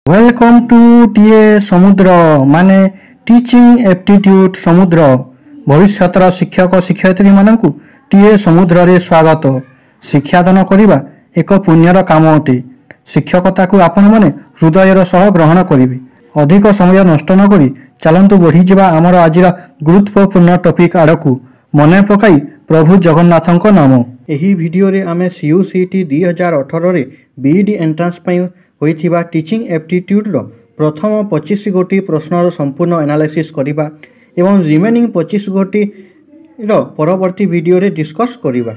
Welcome to TA समुद्र माने teaching aptitude समुद्र भविष्यतर शिक्षक शिक्षयित्री मानकु टीए समुद्र रे स्वागत। शिक्षादान करिबा एक पुण्यर काम अटे। शिक्षकता को आपण माने हृदयर सह ग्रहण करिवे। अधिक समय नष्ट न करी चलंतु बढ़ी जिबा हमर आजिर गुरुत्वपूर्ण टॉपिक आडकु मने पकाई प्रभु जगन्नाथଙ୍କ नाम। एही वीडियो रे आमे सीयूसीटी 2018 रे बीईडी एंट्रांस पई होइथिबा टीचिंग एप्टीट्यूड रो प्रथम 25 गोटी प्रश्नर संपूर्ण एनालिसिस करिबा एवं रिमेनिंग 25 गोटी रो परवर्ती वीडियो रे डिस्कस करिबा।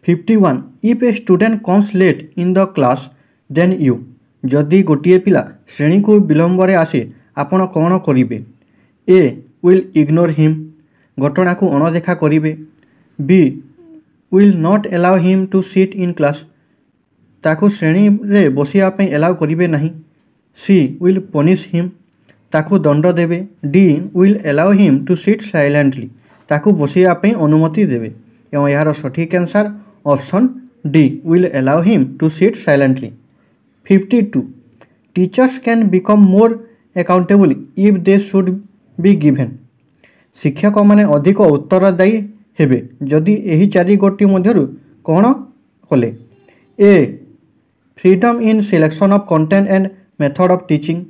51 if a student comes late in the class then you जदि गोटिए पिला श्रेणी को विलंब रे आसे आपण कोन करिवे। ए विल इग्नोर हिम घटना को अणदेखा करिवे। B will not allow him to sit in class ताकू श्रेणी रे बसिया पे एलाउ करिवे नहीं। सी विल पनिश हिम ताकू दंड देवे। D will allow him to sit silently ताकू बसिया पे अनुमति देवे एवं यार सठिक answer option D will allow him to sit silently. 52 teachers can become more accountable if they should be given शिक्षक माने अधिक उत्तरदायी हेबे जदि एही चारि गोटी मध्यरु कोन कले। A freedom in selection of content and method of teaching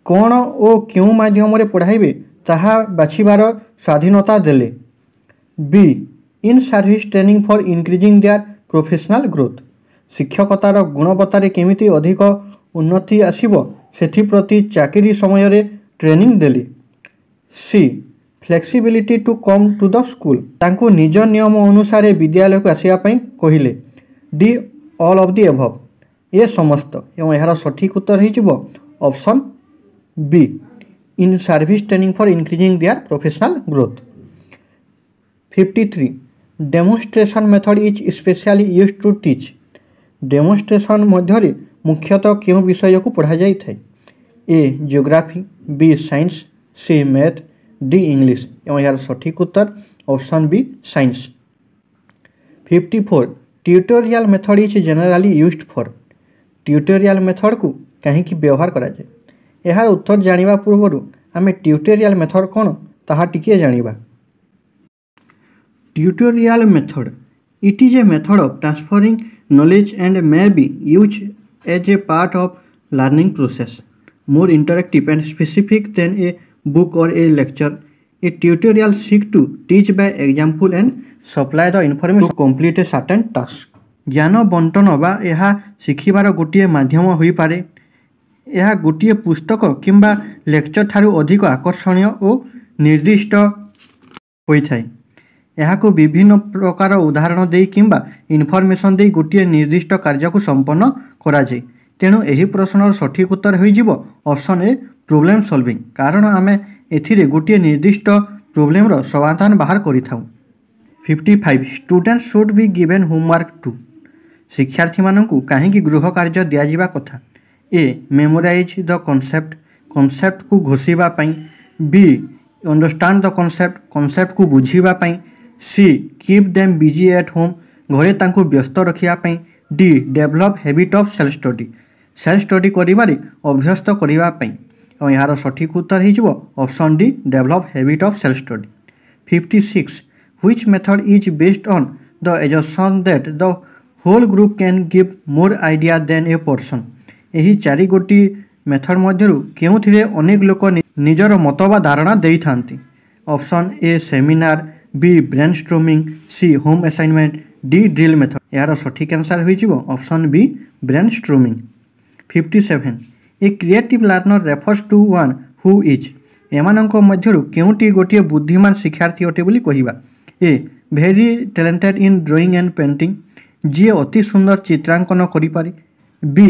कौन ओ क्यों माध्यम रे पढ़ाइबे ताहा बाछिबार स्वाधीनता देले। B in service training for increasing their professional growth शिक्षकतार गुणवत्तार केमिति अधिक उन्नति आसिबो सेथि प्रति चाकरी समय रे ट्रेनिंग देले। C flexibility to come to the school तांको निज नियम अनुसार विद्यालय को आसिया पई कहिले। D all of the above ये समस्त एवं यार सठिक उत्तर हो option B in service training for increasing their professional growth. 53 demonstration method is specially used to teach demonstration मध्य मुख्यतः क्यों विषय को पढ़ा जाई थाए। A geography B science C math D English एवं यार सठिक उत्तर option B science. 54 tutorial method is generally used for tutorial method को कहीं व्यवहार करा जाए। यार उत्तर जानिबा पूर्व आमे ट्यूटोरियल मेथड कौन ताहा टिके जानिबा। Tutorial method it is a method of transferring knowledge and may be use as a part of learning process more interactive and specific than a book or a lecture. A tutorial seek to teach by example and supply the information to complete a certain task. ज्ञान बंटन बा यह शिखिबार गोटे माध्यम होई पारे। यह गोटे पुस्तक किंबा लेक्चर ठारू अधिक आकर्षणीय और निर्दिष्ट होइथाय। यह को विभिन्न प्रकार उदाहरण दे किंबा इनफॉरमेशन दे गोटे निर्दिष्ट कार्य को संपन्न करा जाय। तेणु एही प्रश्नर सठिक उत्तर होइजिबो ऑप्शन ए प्रोब्लेम सॉल्विंग कारण आमे एथिरे गोटे निर्दिष्ट प्रोब्लेम रो समाधान बाहर करि थाउ। 55 student should be given homework to शिक्षार्थी मानकु काहेकि गृह कार्य दिया जिबा कथा। ए मेमोराइज द कॉन्सेप्ट को घोषिबा पई। बी अंडरस्टैंड द कॉन्सेप्ट को बुझिबा पई। C keep them busy at home घरे तांको व्यस्त रखिया पई। D develop habit of self study करिबारे अभ्यस्त करिबा पई और यार सठिक उत्तर हो option D develop habit of self study. 56 which method is based on the assumption that the whole group can give more idea than a person यही चारि गोटी मेथड मध्यरु केउथिरे अनेक लोक निजर मत बा धारणा देई थांती। Option A seminar B brainstorming C home assignment D drill method यार सठिक आंसर हो option B brainstorming. 57 A creative learner refers to one who is एमानंक मध्यरु केउटी गोटे बुद्धिमान शिक्षार्थी अटे बोली कहिबा। A very talented in drawing and painting जी अति सुंदर चित्रांकन करि पारे। बी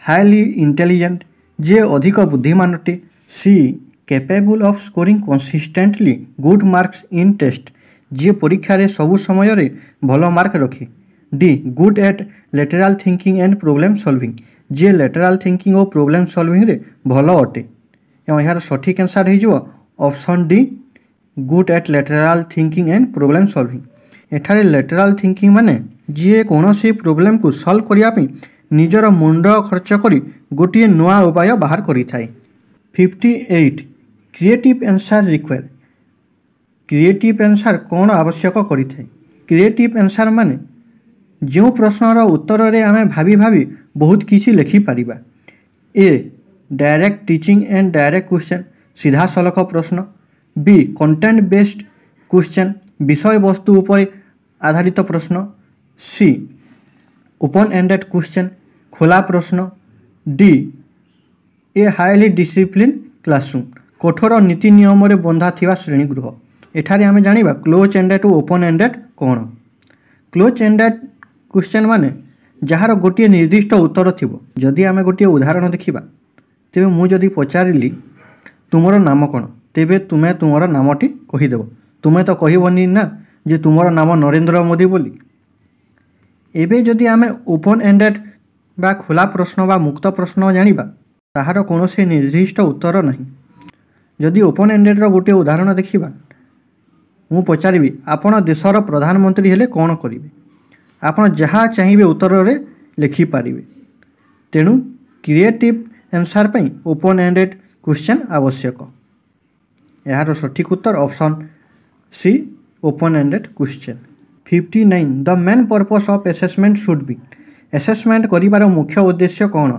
हाईली इंटेलिजेंट जे अधिक बुद्धिमान अटे। C capable of scoring consistently good marks in test जी परीक्षा रे सबु समय रे भलो मार्क रखे। D good at lateral thinking and problem solving जे लेटरल थिंकिंग और प्रॉब्लम सॉल्विंग रे भलो अटे एवं यार सठिक आंसर हो option D good at lateral thinking and problem solving. एठारे लेटरल थिंकिंग माने जी कौन सी प्रॉब्लम को सॉल्व करिया पे निजर मुंड खर्च करी गोटे नुआ उपाय बाहर करिथाए। 58 creative answer require. Creative answer कौन आवश्यक करिथाए? क्रिएटिव आंसर माने जो प्रश्नर उत्तर रे आमे भाभी भाभी बहुत किसी लिखि Paribas. A direct teaching and direct question, सीधा सलख प्रश्न। बी कंटेंट बेस्ड क्वेश्चन, विषय वस्तु उपर आधारित प्रश्न। सी ओपन एंडेड क्वेश्चन, खोला प्रश्न। D a highly discipline classroom, कठोर नीति नियम रे बंधा थिवा श्रेणीगृह। एठारे आमे जानिबा क्लोज एंडेड और ओपन एंडेड कौन। क्लोज एंडेड क्वेश्चन माने जहार गोटे निर्दिष्ट उत्तर थिबो। जदि आमे गोटे उदाहरण देखिबा, तेबे मु जदि पचारिली तुमर नाम कौन, तेबे तुमे तुमर नामटी कहीदेव। तुमे तो कहबनी ना जे तुमर नाम नरेंद्र मोदी बोली। एबे जदि आमे ओपन एंडेड बा खोला प्रश्न बा मुक्त प्रश्न जानिबा, ताहार कोनोसे निर्दिष्ट उत्तर नहीं। जदि ओपन एंडेड रो गोटे उदाहरण देखिबा, मु पचारिबी आपण देशर प्रधानमंत्री हेले कौन करिवे, आपण जहाँ चाहिए उत्तर रे लिखि पारिबे। तेणु क्रिएटिव आंसर पई ओपन एंडेड क्वेश्चन आवश्यक। यार सठिक उत्तर option C open ended question. 59 the main purpose of assessment should be. Assessment करिवार मुख्य उद्देश्य कौन?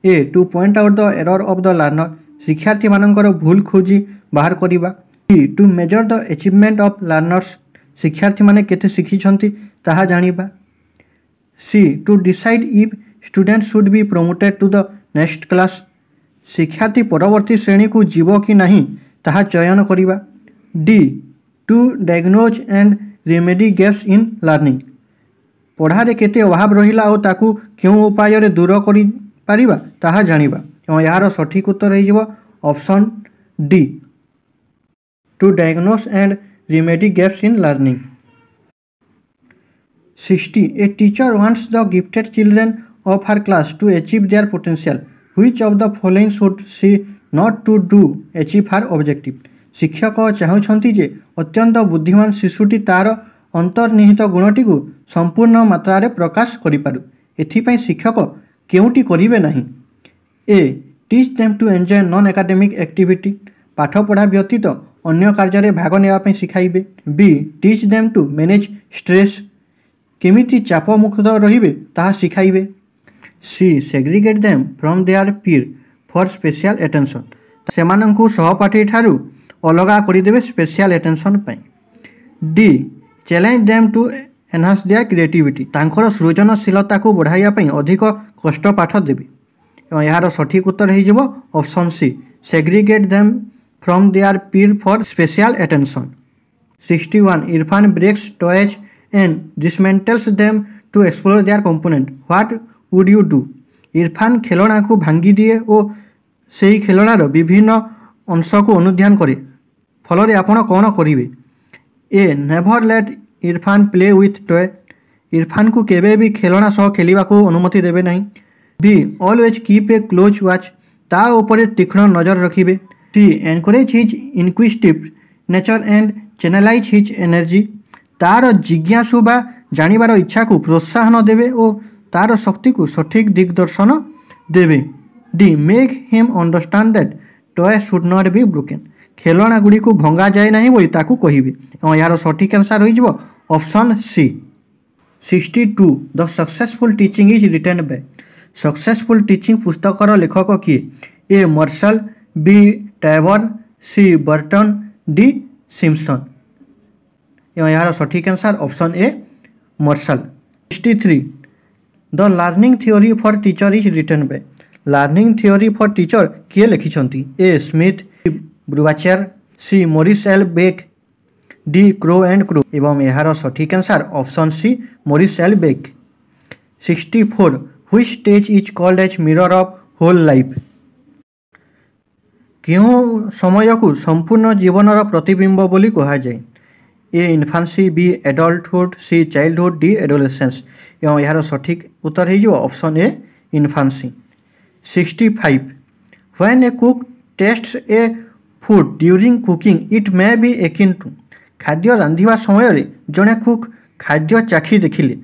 A to point out the error of the learner, शिक्षार्थी मानकर भूल खोजी बाहर करिबा। B to measure the achievement of learners, शिक्षार्थी माने केते शिखिछंती ताहा जानिबा। C to decide if student should be promoted to the next class, शिक्षार्थी परवर्ती श्रेणी को जीव कि नहीं ताहा चयन करिबा। D to diagnose and remedy gaps in learning, पढ़ारे केते अभाव रहिला और ताकू क्यों उपाय रे दूर करि पारिबा ताहा जानिबा। एवं यार सठिक उत्तर हे जिवो option D to diagnose and remedy gaps in learning. 60 a teacher wants the gifted children of her class to achieve their potential. Which of the following should she not to do achieve her objective? शिक्षक चाहूँगी जे अत्यंत बुद्धिमान शिशुटी तार अंतर्निहित गुणटी को संपूर्ण मात्रा रे प्रकाश करिपारु, एथिपाई शिक्षक केउटी करिवे नहीं। A teach them to enjoy non academic activity, पाठ पढ़ा व्यतीत अन्य कार्य रे भाग नेवा पई सिखाइबे। B teach them to manage stress, केमिति चाप मुक्त रहिबे ताहा सिखाइबे। C segregate them from their peer for special attention, सेमानंकु सहपाठी ठारू अलगा करिदेबे स्पेशल अटेंशन पई। D challenge them to enhance their creativity, तांकर सृजनशीलता को बढ़ाइया पई अधिक कष्ट पाठ देबे। एवं यार सठिक उत्तर हे जिवो option C segregate them from their peer for special attention. 61 Irfan breaks toys and dismantles them to explore their component, what would you do? Irfan खेलना को भांगी दिए और से खेलनार विभिन्न अंश को अनुध्यान करे, फल आपण कौन करेंगे? A never let Irfan play with toy, Irfan को केबे भी खेलना सह खेलिबा को अनुमति देबे नहीं। B always keep a close watch, ता ऊपर तीक्ष्ण नजर रखिबे। C encourage his inquisitive nature and channelize his energy, तार जिज्ञासु बा जानिबार इच्छा को प्रोत्साहन देवे और तार शक्ति को सठिक दिग्दर्शन देवे। D make him understand that toy should not be broken, खेलना गुड़ी को भंगा जाए नहीं बोली ताकू कहिबे। और यार सठिक आंसर हो जिवो option C. 62 the successful teaching is written by, successful teaching पुस्तकर लेखक किए? A Marshall, B Tabern, C Burton, D Simpson. यार सठिक answer option A Marshall. 63 the learning theory for teacher is written by, learning theory for teacher किए लिखिछंती? A Smith, Brubacher, C Morris L Beck, D Crow and Crow. एवं यार सठिक answer option C Morris L Beck. 64 which stage is called as mirror of whole life, क्यों समय को संपूर्ण जीवनर प्रतिबिंब बोली कहा जाए? A infancy, B adulthood, C childhood, D adolescence. एवं यार सठिक उत्तर हो option A infancy. 65 when a cook tests a food during cooking it may be akin to, खाद्य रांधिबा समय जड़े कुक खाद्य चाखी देखिले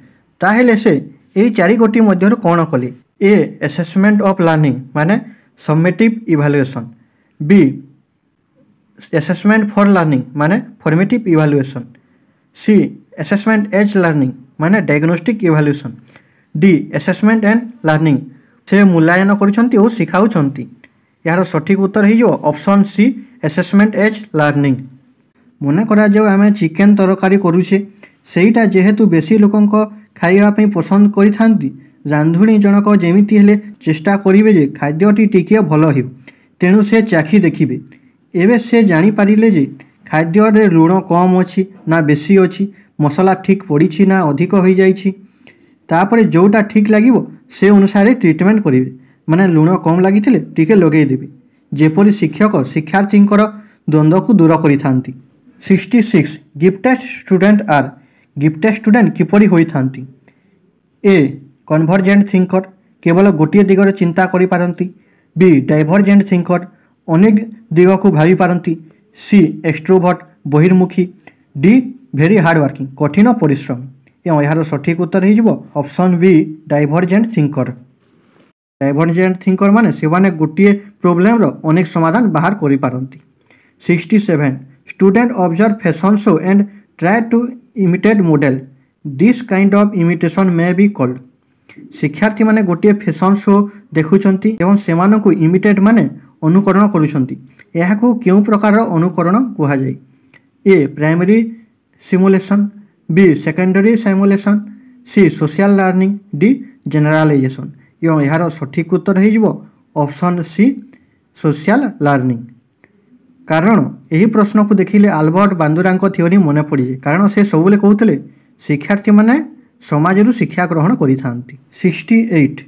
ताहेले से यही चारि गोटी मध्यरु कौन कले? ए असेसमेंट ऑफ लर्निंग माने summative evaluation, B assessment for learning माने formative evaluation, C assessment as learning माने diagnostic evaluation, D assessment and learning से मूल्यांकन करुछंती और सिखाउछंती। यार सठिक उत्तर हो option C assessment as learning. मन करा जो आम चिकेन तरकारी करुचे सेटा जेहेतु बेसी लोकंक खाइबा पसंद करिथांती, रांधुणी जनक जेमिति हेले चेष्टा करिवे जे खाद्यटी टिके भल हो, तेणु से चाखी देखिबे। एबे से जानी पारिले जे खाद्य रे लुण कम अछि ना बेसी अछि, मसला ठीक पड़ी ना अधिक हो जाइछि, तापरे जोटा ठीक लागिवो से अनुसार ट्रीटमेंट करिवे। माने लुण कम लागिथिले टिके लगेई देबे, जेपरि शिक्षक शिक्षार्थी द्वंद्व को दूर करिथांती। 66 gifted student are, gifted student किपरि होइथांती? ए कन्भर्जेंट थिंकर, केवल गोटे दिगरे चिंता करि पारंती, बी डाइभर्जेंट थिंकर, अनेक दिग को भावी पारंती, सी एक्सट्रोवर्ट बहिर्मुखी, डी वेरी हार्ड वर्किंग कठिन परिश्रमी। एवं यार सठिक उत्तर हो option B divergent thinker. Divergent thinker माने से गोटे प्रोब्लेम रो अनेक समाधान बाहर करि पारंती। 67 student observe fashion show and try to imitate model, this kind of imitation may be called. शिक्षार्थी माने गोटे फैशन शो देखुछंती एवं सेमानन को इमिटेट माने अनुकरण करुछंती, एहाकू केउ प्रकार अनुकरण कुहा जाय? A primary simulation, B secondary simulation, C social learning, D generalisation. एवं यार सठिक उत्तर हो ऑप्शन सी सोशल लर्निंग। कारण यही प्रश्न को देखिले आल्बर्ट बांदुरा थ्योरी मन पड़ जाए, कारण से सबुले कहते शिक्षार्थी माने समाज रु शिक्षा ग्रहण करिथांती। 68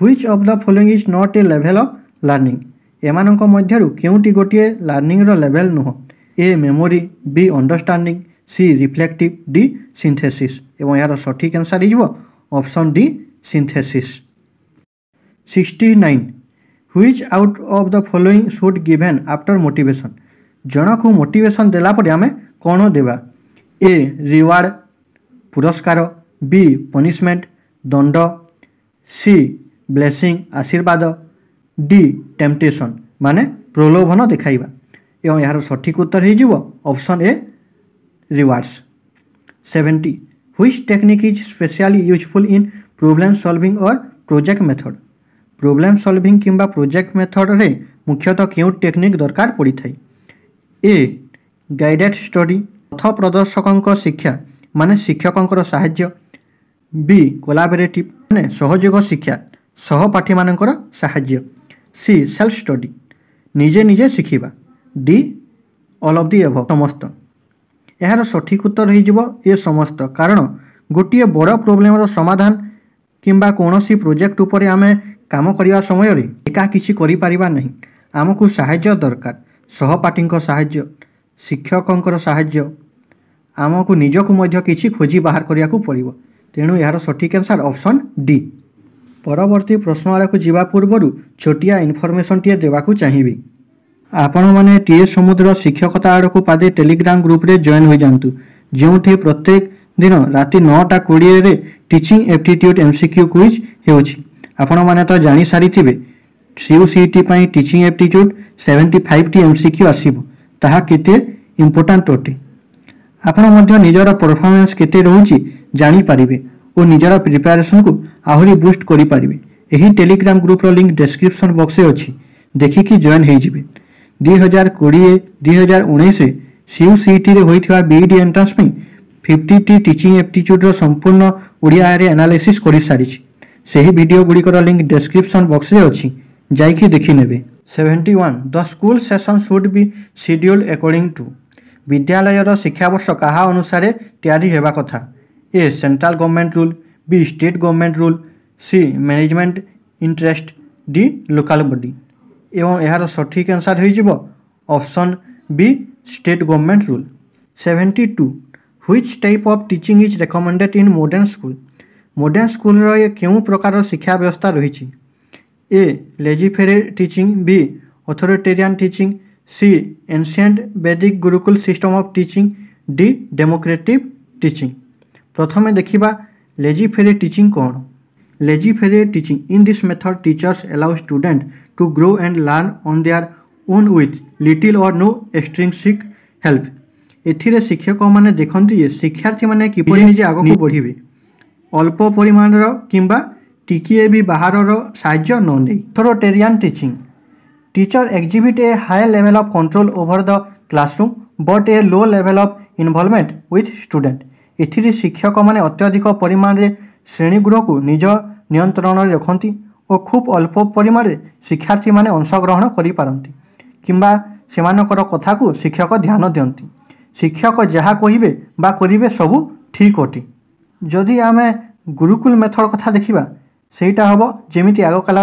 which of the following is not a level of learning, एमानंक मध्यरु केउटी गोटे लर्निंग रो लेवल नुह? A memory, B understanding, C reflective, D synthesis. एवं यार सठिक आंसर हो option D synthesis. 69 which out of the following should given after motivation, जन को मोटिवेशन देला पर आमे कौन देवा? ए रिवार्ड पुरस्कार, बी पनिशमेंट दंड, सी ब्लेसिंग आशीर्वाद, डी टेम्पटेशन माने प्रलोभन देखाइबा। एवं यार सठिक उत्तर हो option A rewards. 70 which technique is specially useful in problem solving or project method, problem solving किंबा प्रोजेक्ट मेथड रे मुख्यतः क्यों टेक्निक दरकार पड़ी थाई? ए गाइडेड स्टडी, पथ प्रदर्शकों शिक्षा माने शिक्षकों साहाय्य, बी कोलाबोरेटिव माने सहयोग शिक्षा सहपाठी मानकर साहाय्य, सी सेल्फ स्टडी निजे निजे शिखिबा, D all of the above समस्त। यार सठिक उत्तर हो ए समस्त, कारण गोटे बड़ प्रोब्लेम रो समाधान किंबा कोनोसी प्रोजेक्ट उपरे आमे काम करिया समय रे एका किछि करि परिबा नहीं, आमको साहाय्य दरकार, सहपाठी साहाय्य शिक्षकों साहाय्य, आमको निजको मध्य किछि खोजी बाहर करिया को पड़िबो। तेणु यार सठिक आंसर ऑप्शन डी। परवर्ती प्रश्नवाला को जीवा पूर्व छोटिया इनफॉरमेशन टिए देवाकू चाहिबी। आपण माने टीए समुद्र शिक्षकता आड़ को पादे टेलीग्राम ग्रुप रे जॉइन हो जांतु, जोंठी प्रत्येक दिन राति 9:20 रे टीचिंग एप्टीट्यूड एमसीक्यू क्विज हेउछि। आपण माने तो जानि सारिथिबे सीयूसीटी पई टीचिंग एप्टीट्यूड 75 टी एमसीक्यू आसीबो, ताहा केते इंपोर्टेंट अटे। आपण मध्य निजर परफॉर्मेंस केते रहउछि जानि पारिबे और निजर प्रिपरेशन को आहुरी बूस्ट करि पारिबे। एही टेलीग्राम ग्रुप रो लिंक डिस्क्रिप्शन बॉक्स रे अछि, देखि कि जॉइन हेइ जिबे। 2020-2019 सीयूसीटी रे होइथिबा बीईडी एंट्रांस में 50 टी टीचिंग एप्टीट्यूड रो संपूर्ण ओडिया रे एनालिसिस करि सारिछि। सेही वीडियो गुड़िकर लिंक डिस्क्रिप्शन बॉक्स रे अछि, जाइकि देखि नेबे। 71 the school session should be scheduled according to, विद्यालयर शिक्षा वर्ष कहा अनुसार तैयारी हेबा कथा? A central government rule, B state government rule, C management interest, D local body. एवं यार सठिक आंसर हो option B state government rule. 72 which type of teaching is recommended in modern school, modern school रो केउ प्रकार शिक्षा व्यवस्था रही? ए लेजिफेरे टीचिंग, बी अथॉरिटेरियन टीचिंग, सी एंशिएंट वैदिक Gurukul system of teaching, D democratic teaching. प्रथमे देखिबा लेजिफेरे टीचिंग कौन? laissez-faire teaching. In this method, teachers allow students to grow and learn on their own with little or no extrinsic help. एथिरे शिक्षक मैंने देखते जे शिक्षार्थी मैंने किपरि निजे आगक बढ़िबे अल्प परिमाणर किंबा टिकिए भी बाहर साहाय्य न नहीं. Authoritarian teaching. Teacher exhibit a high level of control over the classroom but a low level of involvement with student. एथिरे शिक्षक मैंने अत्यधिक परिमाण रे श्रेणीगृह को निज नियंत्रण में रखती और खूब अल्प परिमाण रे शिक्षार्थी मैंने अंशग्रहण करि पारंती किंबा सेमानकर कथा को शिक्षक ध्यान दियंती. शिक्षक जहाँ कहिबे बा करिबे सबू ठीक अटे. जदि आमे गुरुकुल मेथड कथा देखिबा सेटा हबो जेमिति आग काल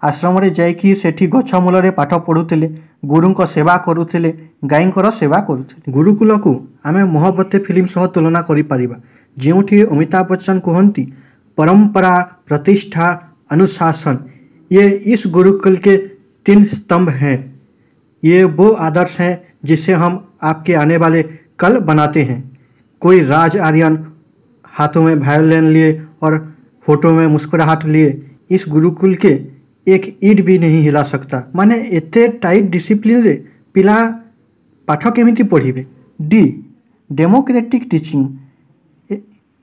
आश्रम रे जाइकी सेठी गछ मूल रे पाठ पढ़ुथिले गुरुंक सेवा करुथिले गायींकर सेवा करुथिले. गुरुकुल को आमे मोहब्बते फिल्म सह तुलना करि परिबा जेउठी अमिताभ बच्चन कहती परंपरा प्रतिष्ठा अनुशासन ये इस गुरुकुल के 3 स्तंभ हैं. ये वो आदर्श हैं जिसे हम आपके आने वाले कल बनाते हैं. कोई राज आर्यन हाथों में वायोलिन लिए और फोटो में मुस्कुराहट लिए इस गुरुकुल के एक ईट भी नहीं हिला सकता. माने एते टाइट डिसिप्लिन रे पिला पाठ केमिति पढ़िबे. D democratic teaching.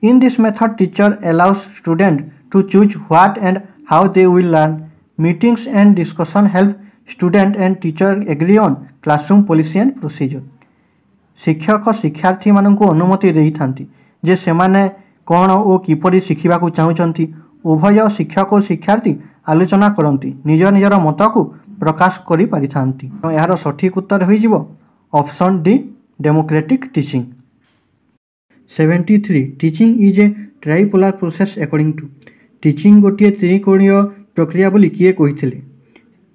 In this method, teacher allows students to choose what and how they will learn. Meetings and discussion help student and teacher agree on classroom policy and procedure. शिक्षक शिक्षार्थी मानक अनुमति देई थांती जे सेमाने कौन और किपरि शिखिबा को चाहुचंती. उभय शिक्षक और शिक्षार्थी आलोचना करती निज निजर मत को प्रकाश करि पारिथांती. यार सठिक उत्तर होई जिवो option D democratic teaching. 73 teaching is a tripolar process according to. Teaching गोटे त्रिकोणीय प्रक्रिया बोली किए कहिथिले.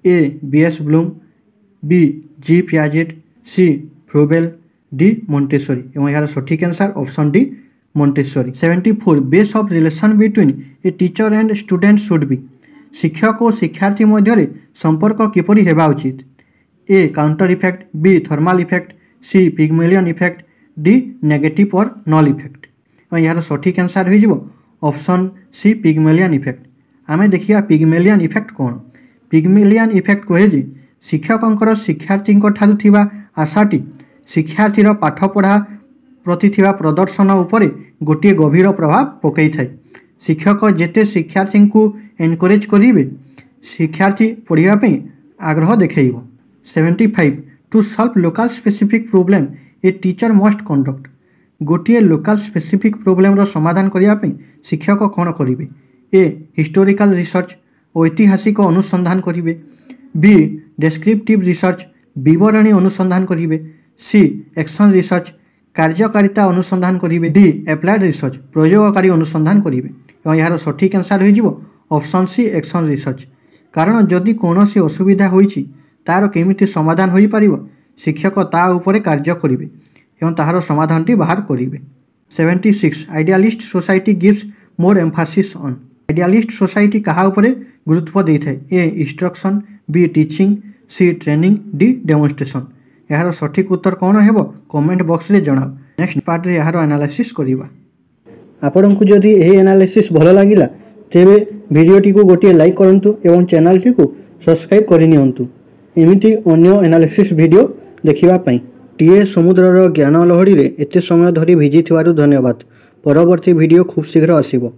A BS Bloom, B G Piaget, C Froebel, D Montessori. एवं यार सठिक answer option D Montessori. 74 base of relation between a teacher and student should be. शिक्षक और शिक्षार्थी मध्य संपर्क किपरि हेबा उचित. A counter effect, B thermal effect, C Pygmalion effect, D negative और नल इफेक्ट. यार सठिक आंसर हो ऑप्शन सी पिग्मेलियन इफेक्ट. आमे देखिया पिग्मेलियन इफेक्ट कौन. पिग्मेलियन इफेक्ट कहे जे शिक्षकंकर शिक्षार्थी ठारू थिबा आशाटी शिक्षार्थीर पाठपढ़ा प्रति थिबा प्रदर्शन उपरे गोटे गभीर प्रभाव पकई थाए. शिक्षक जेते शिक्षार्थी को एनकरेज करिवे शिक्षार्थी पढ़िया पे आग्रह देखैब. 75 to solve local specific problem a teacher must conduct. गोटे लोकल स्पेसिफिक प्रोब्लेम रो समाधान करने शिक्षक कौन करेंगे. ए हिस्टोरिकल रिसर्च ऐतिहासिक अनुसंधान करेंगे. बी डेस्क्रिप्टिव रिसर्च विवरणी अनुसंधान करेंगे. सी एक्शन रिसर्च कार्यकारिता अनुसंधान करेंगे. डी एप्लाइड रिसर्च प्रयोगकारी अनुसंधान करेंगे. और यार सठिक आंसर हो ऑप्शन सी एक्शन रिसर्च. कारण जदि कौन सी असुविधा होइछि तार केमिति समाधान हो पारिबो शिक्षक ता उपरे कार्य करेंगे एवं ताहार समाधानटी बाहर करेंगे. 76 idealist society gives more emphasis on. Idealist society कहा उपरे गुरुत्व दे थाए. A instruction, B teaching, C training, D demonstration. यार सठिक उत्तर कौन हेबो कमेंट बॉक्स रे जणाओ. नेक्स्ट पार्ट रे यार एनालिसिस करिबा. आपन को जदि एही एनालिसिस भलो लागिला तेबे वीडियोटी को गोटे लाइक करंतु एवं चैनल टी को सब्सक्राइब करि नियंतु एमिति अन्य एनालिसिस वीडियो देखिबा पई. टीए समुद्रर ज्ञान लहड़ी रे एते समय धरी भिजी थिवारु धन्यवाद. परवर्ती वीडियो खूब शीघ्र आसीबो.